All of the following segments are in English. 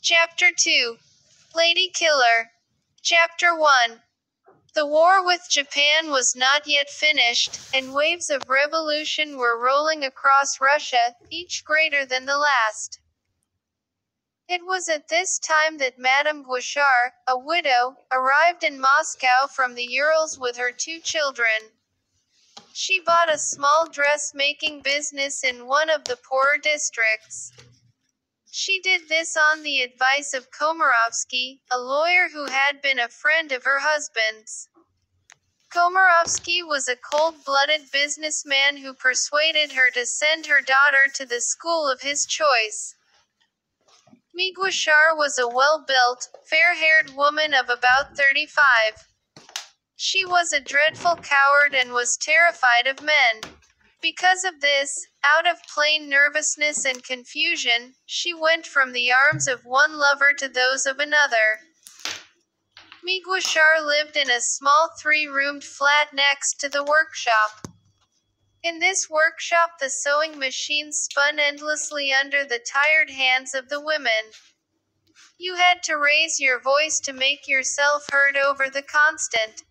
Chapter 2. Lady Killer. Chapter 1. The war with Japan was not yet finished, and waves of revolution were rolling across Russia, each greater than the last. It was at this time that Mme Guishar, a widow, arrived in Moscow from the Urals with her 2 children. She bought a small dressmaking business in one of the poorer districts. She did this on the advice of Komarovsky, a lawyer who had been a friend of her husband's. Komarovsky was a cold-blooded businessman who persuaded her to send her daughter to the school of his choice. Mme Guishar was a well-built, fair-haired woman of about 35. She was a dreadful coward and was terrified of men. Because of this, out of plain nervousness and confusion, she went from the arms of one lover to those of another. Mme Guishar lived in a small 3-roomed flat next to the workshop. In this workshop the sewing machines spun endlessly under the tired hands of the women. You had to raise your voice to make yourself heard over the constant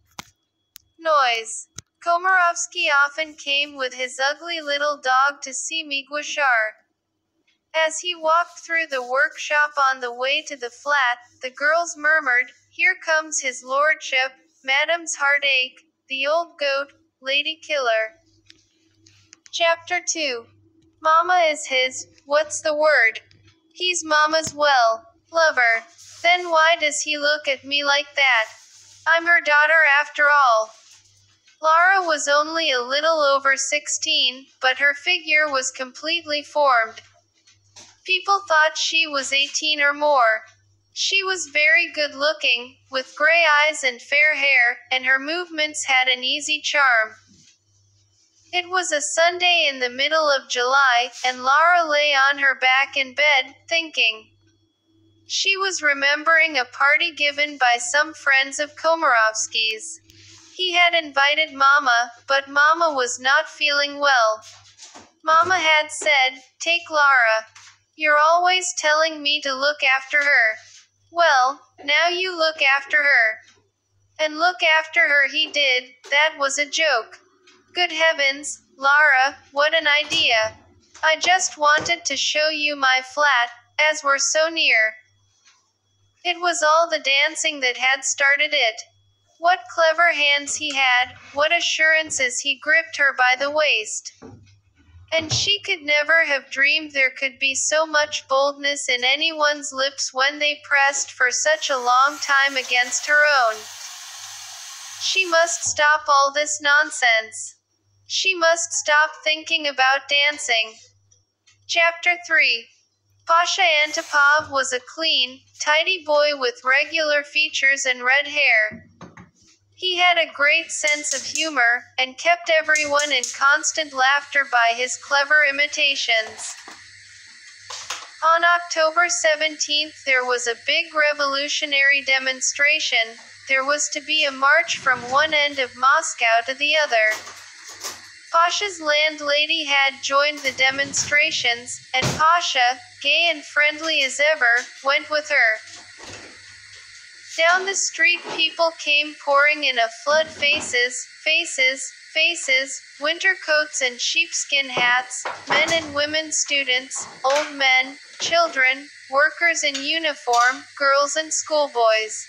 noise. Komarovsky often came with his ugly little dog to see Mme Guishar. As he walked through the workshop on the way to the flat, the girls murmured, "Here comes his lordship, Madame's heartache, the old goat, Lady Killer." Chapter 2. Mama is his, what's the word? He's Mama's lover. Then why does he look at me like that? I'm her daughter after all. Lara was only a little over 16, but her figure was completely formed. People thought she was 18 or more. She was very good-looking, with gray eyes and fair hair, and her movements had an easy charm. It was a Sunday in the middle of July, and Lara lay on her back in bed, thinking. She was remembering a party given by some friends of Komarovsky's. He had invited Mama, but Mama was not feeling well. Mama had said, "Take Lara. You're always telling me to look after her. Well, now you look after her." And look after her he did. That was a joke. Good heavens, Lara, what an idea. I just wanted to show you my flat, as we're so near. It was all the dancing that had started it. What clever hands he had, what assurances he gripped her by the waist. And she could never have dreamed there could be so much boldness in anyone's lips when they pressed for such a long time against her own. She must stop all this nonsense. She must stop thinking about dancing. Chapter 3. Pasha Antipov was a clean, tidy boy with regular features and red hair. He had a great sense of humor, and kept everyone in constant laughter by his clever imitations. On October 17th there was a big revolutionary demonstration. There was to be a march from one end of Moscow to the other. Pasha's landlady had joined the demonstrations, and Pasha, gay and friendly as ever, went with her. Down the street people came pouring in a flood faces, winter coats and sheepskin hats, men and women students, old men, children, workers in uniform, girls and schoolboys.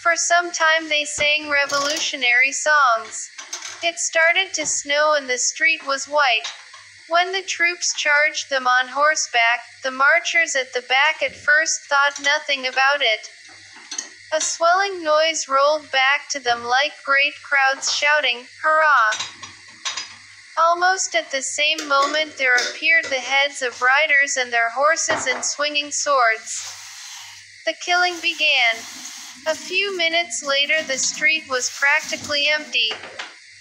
For some time they sang revolutionary songs. It started to snow and the street was white. When the troops charged them on horseback, the marchers at the back at first thought nothing about it. A swelling noise rolled back to them like great crowds shouting, "Hurrah!" Almost at the same moment there appeared the heads of riders and their horses and swinging swords. The killing began. A few minutes later the street was practically empty.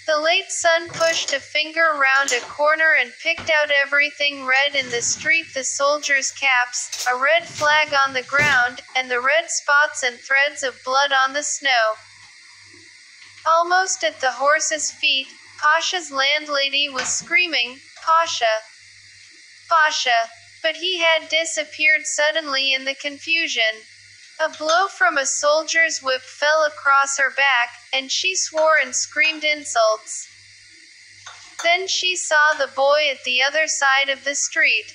The late sun pushed a finger round a corner and picked out everything red in the street: the soldiers' caps, a red flag on the ground, and the red spots and threads of blood on the snow. Almost at the horses' feet, Pasha's landlady was screaming, "Pasha! Pasha! but he had disappeared suddenly in the confusion. A blow from a soldier's whip fell across her back, and she swore and screamed insults. Then she saw the boy at the other side of the street.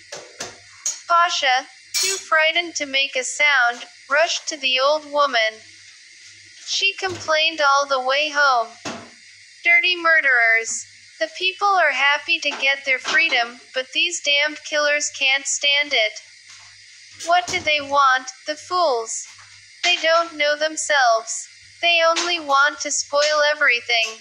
Pasha, too frightened to make a sound, rushed to the old woman. She complained all the way home. Dirty murderers. The people are happy to get their freedom, but these damned killers can't stand it. What do they want, the fools? They don't know themselves. They only want to spoil everything.